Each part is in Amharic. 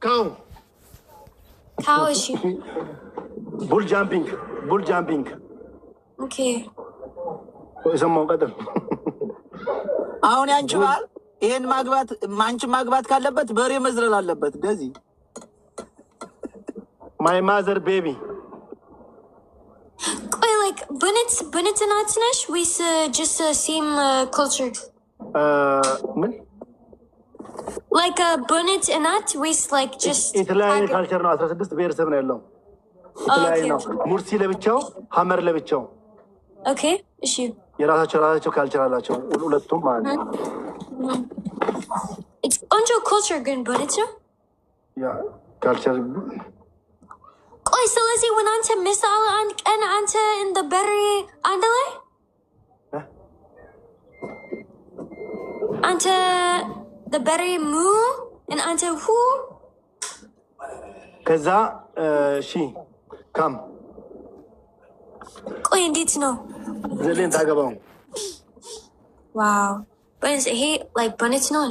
Cow. Cow is she? Bull jumping. Bull jumping. Okay. Some more better. አሁን ያንቺዋል ይሄን ማግባት ማንቺ ማግባት ካለበት በሬ መዝለል አለበት ገዚ My mother baby. Like Bunnet and Atnash, we just same culture. Like Bunnet and At, we like just. Italian culture no. 16 beersem na yellow. Italian no. Mursi lebicho, Hammer lebicho. Okay, issue. የራሳቸው ካልቸር አላቸው ሁለቱም ማለት ነው። It's onjo culture ግን Bunnet ነው። ያ ካልቸር ቆይ ስለዚህ when አንተ ምሳሌ አንድ ቀን አንተ in the berry አንድ ላይ አንተ the berry mu and አንተ who ከዛ ሺ ካም ቆይ እንዴት ነው ዘሌን ታገባው ዋው but he like Bunnet ነው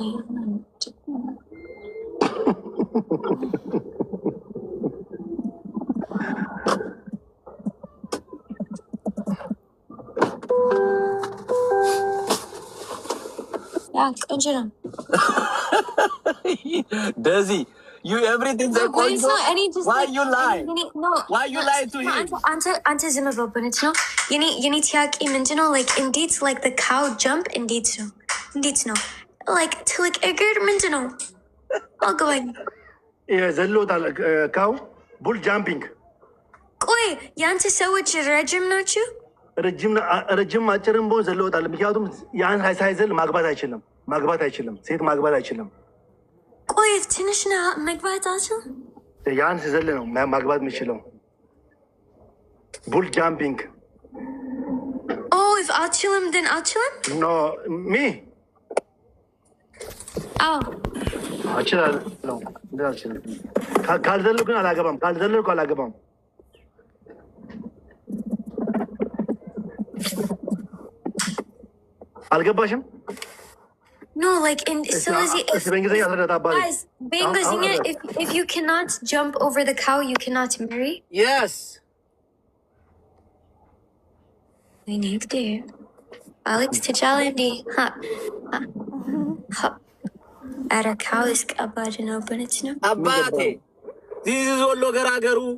Yeah, conjure. Desi, you everything that it's not any just why like, you lie? No. Why you lie to him? Ante zimmer but it's no. You need to imagine like indeed like the cow jump indeed no. Like to like a good mental. I'll go in. Yeah, zello cow bull jumping. Oi, yante so which regime not you? ረጅም አጭርም ቦን ዘለውታል ምክንያቱም ያን ሳይዘል ማግባት አይችልም ሴት ማግባት አይችልም ቆይ ትንሽና ማግባት አይችልም ያን ሲዘል ነው ማግባት የሚችለው ቡል ጃምፒንግ if አችልም then አችልም ኖ ሚ አችላለሁ እንዳልችልም ካልዘለልኩ ግን አላገባም አልገባሽም No, like in so guys, if you cannot jump over the cow, you cannot marry. Yes. We need to. Alex Tijalendi. Ha. At a cow is about to open its no. Abate. This is Ollo Garagaru.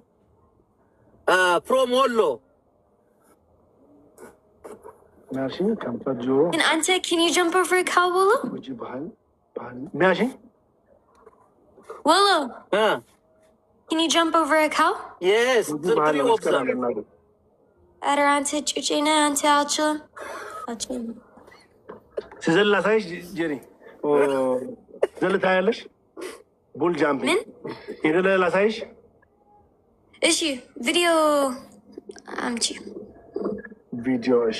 From Ollo. And Ante, can you jump over a cow, Willow? Willow. Can you jump over a cow? Yes. Ante, Chuchina, Ante, Alchum. Sizella sayish Jerry. Zella tayarlash. Bull jumping. Min? Idella sayish. Issue video. Videos.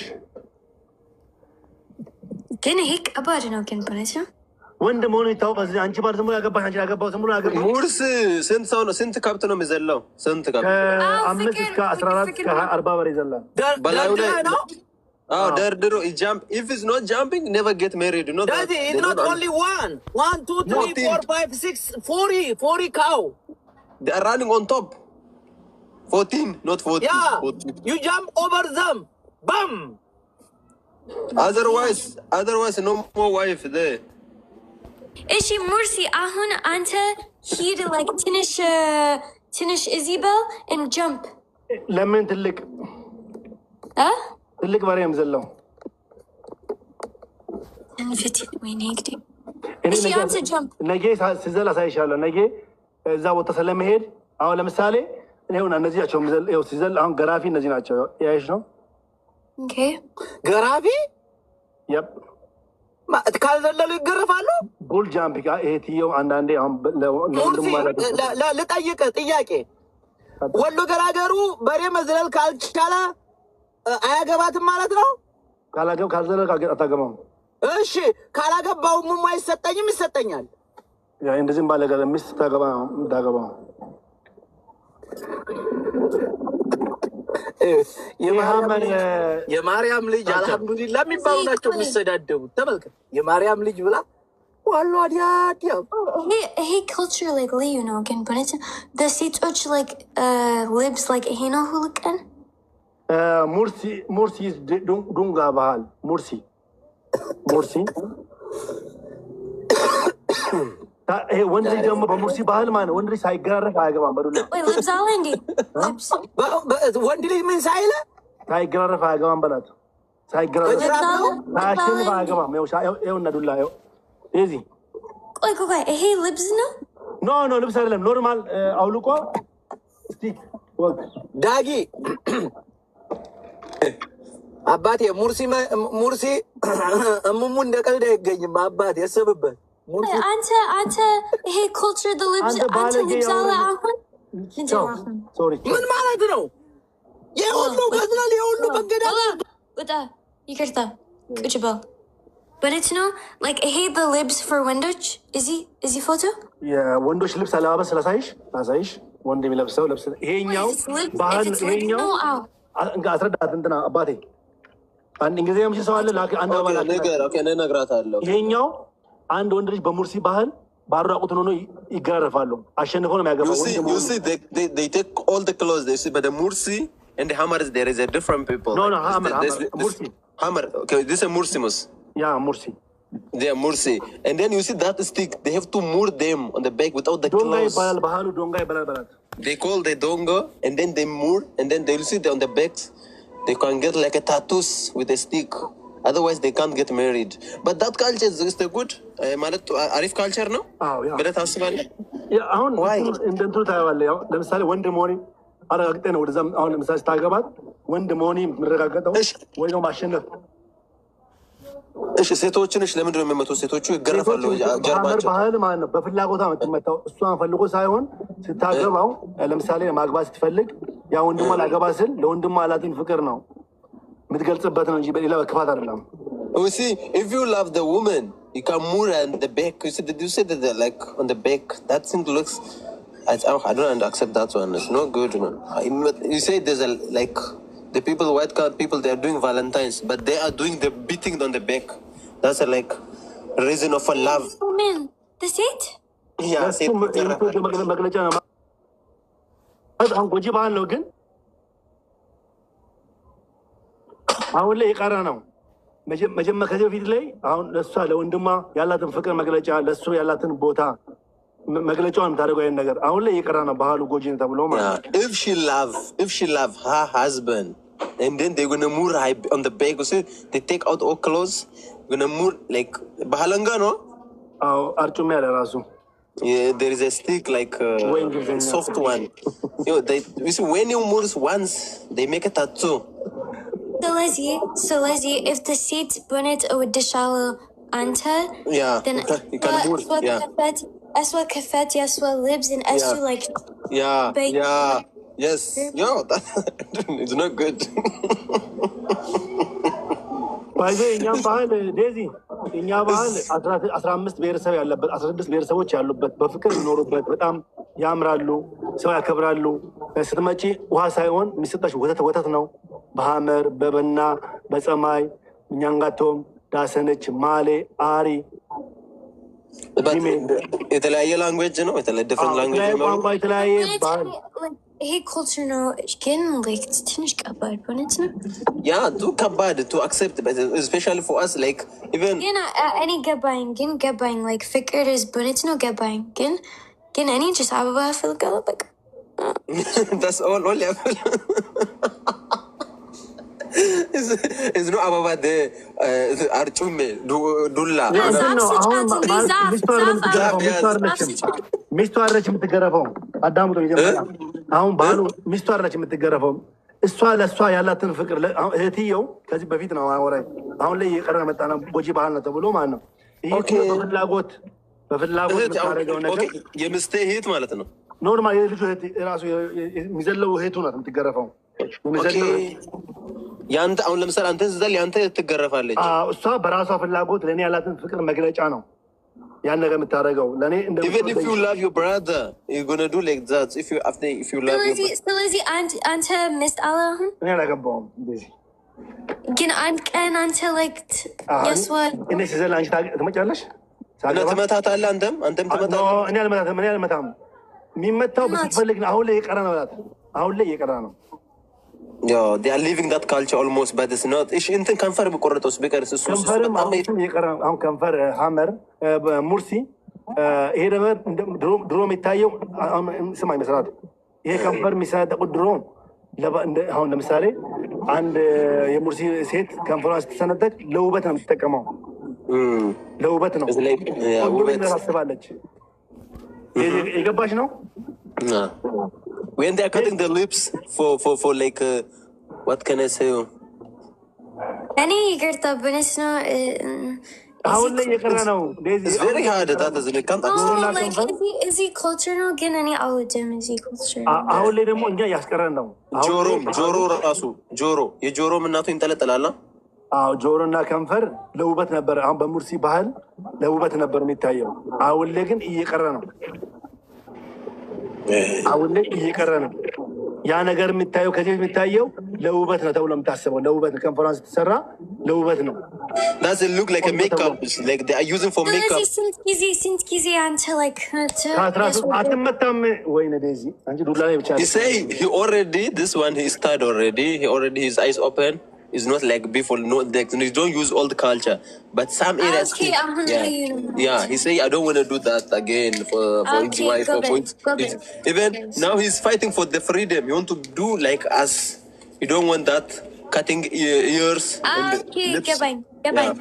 Can he about no can punish him? When the morning talk as አንቺ ባር ዝም ብሎ ያገባው ዝም ብሎ ያገባው ሙርስ ስንት ሰው ነው ስንት ከብት ነው የሚዘለው ስንት ከብት 5 እስከ 14 እስከ 40 በላይ ይዘላል በላዩ ላይ ደርድሮ jump if it's not jumping never get married you know that it's not only 1 2 3 4 5 6 40 cow they are running on top 14 not 40 yeah 14. You jump over them bam otherwise no more wife there Ishi Mursi ahun ante he'd like tinish Isabel and jump ለምን ትልቅ ባሪያም ዘለው we need Ishi ante jump ነገ ሲዘላ ሳይሻለው ነገ እዛ ቦታ ስለመሄድ አሁን ለምሳሌ እኔው እነዚህ ናቸው ይው ሲዘል አሁን ገራፊ እነዚህ ናቸው ያይሽ ነው Okay ገራፊ yep ካልዘለሉ ይገረፋሉ ቡል ጃምፒንግ እህትየው አንዳንዴ አሁን ለወንድም ማለት ለጠይቀ ጥያቄ ወሎ ገራገሩ በሬ መዝለል ካልቻለ አያገባትም ማለት ነው ካልዘለል አታገባም እሺ ካላገባው ምን አይሰጠኝም ይሰጠኛል ያ እንደዚህ ባለገለ ሚስት ታገባው የማርያም ልጅ አልሐምዱሊላህ የሚባሉ ናቸው የሚሰዳደቡ ተመልከት የማርያም ልጅ ብላ Hey, culture like you know again, but it's the seats like libs like know who look in. ሙርሲ ዱንጋ ባህል ሙርሲ ይሄ ወንድ ልጅ ደግሞ በሙርሲ ባህል ማለት ወንድ ልጅ ሳይገራረፍ አያገባም። በዱላ libs all in libs. ወንድ ልጅ ምን ሳይለ ሳይገራረፍ አያገባም በላት። ሳይገራረፍ ሳያሸንፍ አያገባም። ይኸው እና ዱላ ይኸው እዚህ ቆይ ይሄ libs ነው? ኖ ልብስ አይደለም። ኖርማል አውልቆ እስቲ ዳጊ አባቴ ሙርሲ እሙሙ እንደ ቀልድ አይገኝም። አባቴ ያሰብበት አንተ ይሄ culture the libs አንተ libs አለ አሁን ምን ማለት ነው? የሁሉ ገዝላል የሁሉ መንገዳል ወጣ ይቅርታ ቁጭ በል but it's no like I hate the libs for ወንዶች እዚህ ፎቶ የወንዶች ልብስ አለባበስ ላሳይሽ ወንድ የሚለብሰው ልብስ ይሄኛው ባህል ይሄኛው አስረዳት እንትና አባቴ አንድ እንግዲህ ምንሽ ሰው አለ አንድ አባላ ነገር ኦኬ ነግራታለሁ። ይሄኛው አንድ ወንድ ልጅ በሙርሲ ባህል ባራቁትን ሆኖ ይገረፋሉ። አሸንፎ ነው የሚያገባው። you see they take all the clothes they see but the Mursi and the Hamar there is a different people. No Mursi Hamar okay this is Mursimus. Yeah Mursi. They are Mursi and then you see that stick they have to moor them on the back without the clothes. Donga balat. They call the donga and then they moor and then they see on the backs they can get like a tattoos with a stick. Otherwise they can't get married. But that culture is just a good ማለት አሪፍ ካልቸር ነው ብለህ ታስባለህ? አሁን እንደንቱ ታየዋለህ። ያው ለምሳሌ ወንድ መሆኔ አረጋግጠህ ነው ወደዛም አሁን ለምሳሌ ስታገባት ወንድ መሆኔ የምረጋገጠው ወይ ነው ማሸነፍ። እሺ ሴቶችንሽ ለምንድን ነው የሚመጡት? ሴቶቹ ይገረፋሉ ጀርባቸው ባህል ማለት ነው። በፍላጎቷ የምትመታው እሷን ፈልጎ ሳይሆን ስታገባው ለምሳሌ ማግባት ስትፈልግ ያ ወንድሟ ላገባ ስል ለወንድሟ ያላትን ፍቅር ነው የምትገልጽበት ነው እንጂ በሌላ በክፋት አይደለም። You see, if you love the woman, you can moor on the back. You see, did you say that they're like on the back? That thing looks. I don't accept that one. It's not good, man. You say there's a like the people, white card people, they are doing Valentine's, but they are doing the beating on the back. That's a like reason of a love. Oh man, that's it? Yeah, see. መግለጫ ነው። አሁን ጎጂ ባህል ነው ግን አሁን ላይ የቀረ ነው። መጀመሪያ ከዚህ በፊት ላይ አሁን ለእሷ ለወንድሟ ያላትን ፍቅር መግለጫ ለእሱ ያላትን ቦታ መግለጫውን የምታደርገው አይነት ነገር አሁን ላይ የቀረ ነው። ባህሉ ጎጂ ነው ተብሎ ማለት if she love her husband and then they're gonna moor on the back, so they take out all clothes, gonna moor like bahalanga no አርጩሜ ያለ ራሱ there is a stick like soft one. You see, when you moor once they make a tattoo. So Leslie, if the seats bonnet or dishalo anta, then aswa kafet, aswa libs, and aswa like yes, it's not good. እኛ ባህል ዴዚ እኛ ባህል 15 ብሔረሰብ ያለበት 16 ብሔረሰቦች ያሉበት በፍቅር የሚኖሩበት በጣም ያምራሉ፣ ሰው ያከብራሉ። ስትመጪ ውሃ ሳይሆን የሚሰጣሽ ወተት ነው። በሐመር በበና በፀማይ እኛንጋቶም ዳሰነች ማሌ አሪ የተለያየ ላንጉዌጅ ነው። ዲፍረንት ላንጉዌጅ ነው። የተለያየ ባህል ይሄ ኮልቸር ነው። ግን ላይክ ትንሽ ከባድ ሆነች ነው። ያ ቱ ከባድ ቱ አክሴፕት ስፔሻሊ ፎር አስ ላይክ ኢቨን ግን እኔ ገባኝ ላይክ ፍቅር is bonnet ነው ገባኝ። ግን እኔ just አበባ ፈልጋለሁ በቃ that's all I feel. Is no ababa de archume dulla ሚስቱ አረች የምትገረፈው አዳምጦ ይጀምራል። አሁን ባሉ ሚስቱ አረች የምትገረፈው እሷ ለእሷ ያላትን ፍቅር እህትየው ከዚህ በፊት ነው አወራኝ። አሁን ላይ የቀረ መጣ ነው ጎጂ ባህል ነው ተብሎ ማለት ነው። ይሄ በፍላጎት የምታደርገው ነገር የምስቴ እህት ማለት ነው። ኖርማል የልጁ እህት ራሱ የሚዘለው እህቱ ናት የምትገረፈው። ያንተ አሁን ለምሳሌ አንተ ዝዛል ያንተ ትገረፋለች። እሷ በራሷ ፍላጎት ለእኔ ያላትን ፍቅር መግለጫ ነው ያን ነገር የምታደርገው። ለእኔ even if you love your brother you're gonna do like that if you love your ስለዚህ አንተ ሚስት አለ አሁን እኔ አላገባውም እንደዚህ ግን አንድ ቀን አንተ like guess what እኔ ሲዘል አንቺ ትመጫለሽ ትመታታለህ አንተም ትመታለህ። እኔ አልመታም። የሚመታው ብትፈልግ ነው። አሁን ላይ እየቀረ ነው። they are living that culture almost, but it's not. እንትን ከንፈር በቆረጠውስ ቢቀርስ እሱ አሁን ከንፈር ሀመር ሙርሲ ይሄ ነገር ድሮ የሚታየው ስማኝ መስራት ይሄ ከንፈር የሚሰነጠቁት ድሮ አሁን ለምሳሌ አንድ የሙርሲ ሴት ከንፈሯን ስትሰነጠቅ ለውበት ነው የምትጠቀመው። ለውበት ነው ታስባለች። የገባሽ ነው? When they are cutting the lips for like what can I say? Any ይቅርታ በነስ ነው አሁን ላይ የቀረ ነው። It's very hard that is it can't is it culture ነው ግን እኔ አውጀም is it culture አሁን ላይ ደግሞ እኛ ያስቀረን ነው። ጆሮ ራሱ የጆሮ እናቱ ይንጠለጠላል። ጆሮና ከንፈር ለውበት ነበር። አሁን በሙርሲ ባህል ለውበት ነበር የሚታየው። አሁን ላይ ግን እየቀረ ነው። ያ ነገር የሚታየው ከዚህ የሚታየው ለውበት ነው ተብሎ የምታስበው ለውበት ከንፈሯን ስትሰራ ለውበት ነው። Does it look like a makeup? Like they are using for makeup? ስንት ጊዜ አንተ like አትመታም ወይ ነዴዚ አንቺ ዱላ ላይ ብቻ He say he already this one he started already his eyes open. Is not like before. No, they don't use old culture, but some areas. He say I don't want to do that again for his wife. Even now he's fighting for the freedom. You want to do like us. You don't want that cutting ears.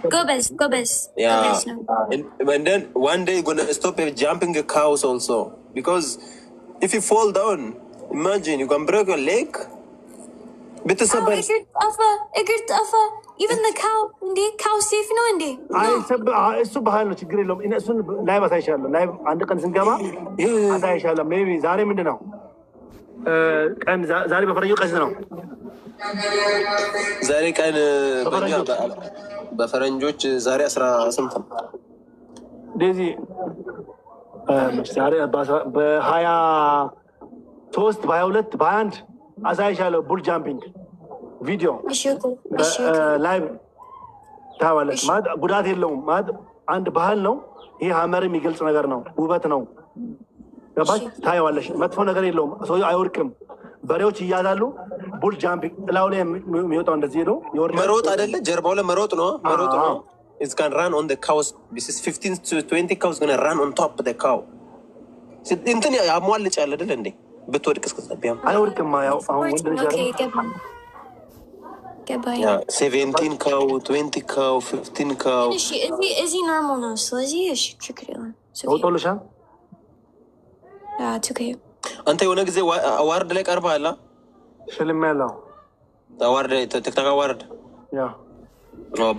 Go best. Yeah, and then one day you're gonna stop jumping the cows also because if you fall down, imagine you can break your leg. እግር ጠፋ። even the cow cow safe ነው እንዴ? እሱ ባህል ነው፣ ችግር የለውም። እሱን ላይቭ አሳይሻለሁ። ላይቭ አንድ ቀን ስንገባ አሳይሻለሁ። ሜይ ቢ ዛሬ ምንድን ነው ቀን? ዛሬ በፈረንጆች ቀን ነው። ዛሬ ቀን በፈረንጆች ዛሬ 18 ነው። እንደዚህ ዛሬ በ23 በ22 በ21 አሳይሻለሁ። ቡል ጃምፒንግ ቪዲዮ ላይቭ ታዋለች። ማለት ጉዳት የለውም። ማለት አንድ ባህል ነው ይሄ። ሀመር የሚገልጽ ነገር ነው፣ ውበት ነው። ገባሽ? ታየዋለሽ። መጥፎ ነገር የለውም። ሰውዬው አይወርቅም። በሬዎች እያዛሉ። ቡል ጃምፒንግ ጥላው ላይ የሚወጣው እንደዚህ ሄዶ መሮጥ አይደለ? ጀርባው ላይ መሮጥ ነው። It's can run on the cows. This is 15 to 20 cows gonna run on top of the cow. እንትን ያሟልጭ ያለ አይደል እንዴ? ብትወድቅ እስከዛቢያም አይወድቅም። ያው አሁን ወንድ ልጅ 17 cow 20 cow 15 cow እዚ ኖርማል ነው። ስለዚህ እሺ ችግር የለም። ወጦልሻል። አንተ የሆነ ጊዜ አዋርድ ላይ ቀርበሃል። ሽልም ያለው አዋርድ ቲክቶክ አዋርድ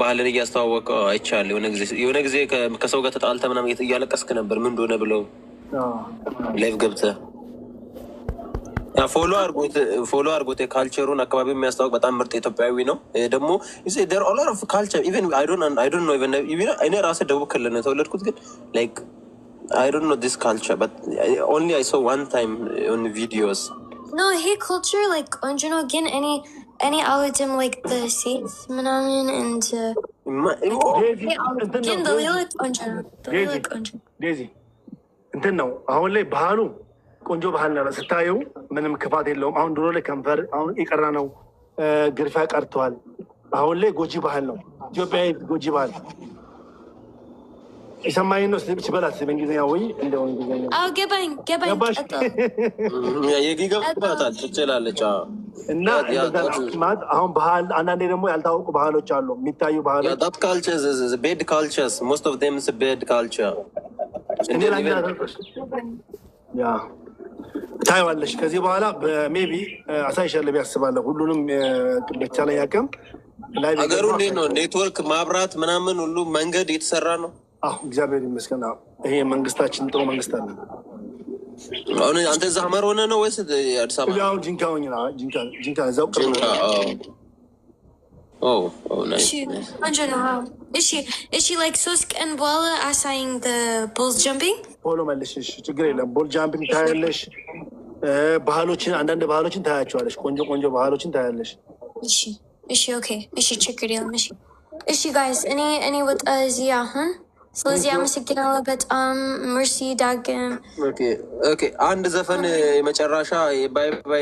ባህልን እያስተዋወቀ አይቻልም። የሆነ ጊዜ ከሰው ጋር ተጣልተህ ምናምን እያለቀስክ ነበር። ምን እንደሆነ ብለው ላይቭ ገብተህ ፎሎ አድርጎት ካልቸሩን አካባቢ የሚያስታወቅ በጣም ምርጥ ኢትዮጵያዊ ነው። ደግሞ እኔ ራሴ ደቡብ ክልል ነው የተወለድኩት፣ ግን ላይክ I don't know this culture, but only I saw one time on videos. No, he culture like ቆንጆ ነው፣ ግን any አልወድም like the seats ምናምን and ግን ሌሎች ቆንጆ ነው። ዴዚ እንትን ነው አሁን ላይ ባህሉ ቆንጆ ባህል ነው። ስታየው ምንም ክፋት የለውም። አሁን ድሮ ላይ ከንፈር አሁን የቀረ ነው። ግርፊያ ቀርቷል። አሁን ላይ ጎጂ ባህል ነው። ኢትዮጵያዊ ጎጂ ባህል የሰማኝ ነው። ስበላት በእንግሊዝኛ ወይ እንደው እንግሊዝኛ ገባኝ ይገባታል ትችላለች። እና አሁን ባህል አንዳንዴ ደግሞ ያልታወቁ ባህሎች አሉ፣ የሚታዩ ባህሎች ቤድ ካልቸርስ ሞስት ኦፍ ዴም ኢዝ ቤድ ካልቸር ታይዋለሽ። ከዚህ በኋላ በሜቢ አሳይሻለሁ ያስባለሁ። ሁሉንም ብቻ ላይ ያቀም ሀገሩ እንዴት ነው? ኔትወርክ ማብራት ምናምን ሁሉ መንገድ የተሰራ ነው። እግዚአብሔር ይመስገን። ይሄ መንግስታችን ጥሩ መንግስት አለ። አሁን አንተ እዛ ሀመር ሆነ ነው ወይስ አዲስ አበባ? ያው ጂንካ እዛው ቅርብ ነው። እሺ ላይክ 3 ቀን በኋላ አሳይኝ ቦል ጃምፒንግ ፎሎ መልሽሽ፣ ችግር የለም። ቦል ጃምፒንግ ታያለሽ። ባህሎችን አንዳንድ ባህሎችን ታያቸዋለሽ። ቆንጆ ባህሎችን ታያለሽ። እሺ ኦኬ፣ እሺ ችግር የለም። እሺ ጋይስ እኔ ወጣ እዚህ አሁን ስለዚህ አመሰግናለሁ በጣም ምርሲ ዳግም። ኦኬ አንድ ዘፈን የመጨረሻ ባይ ባይ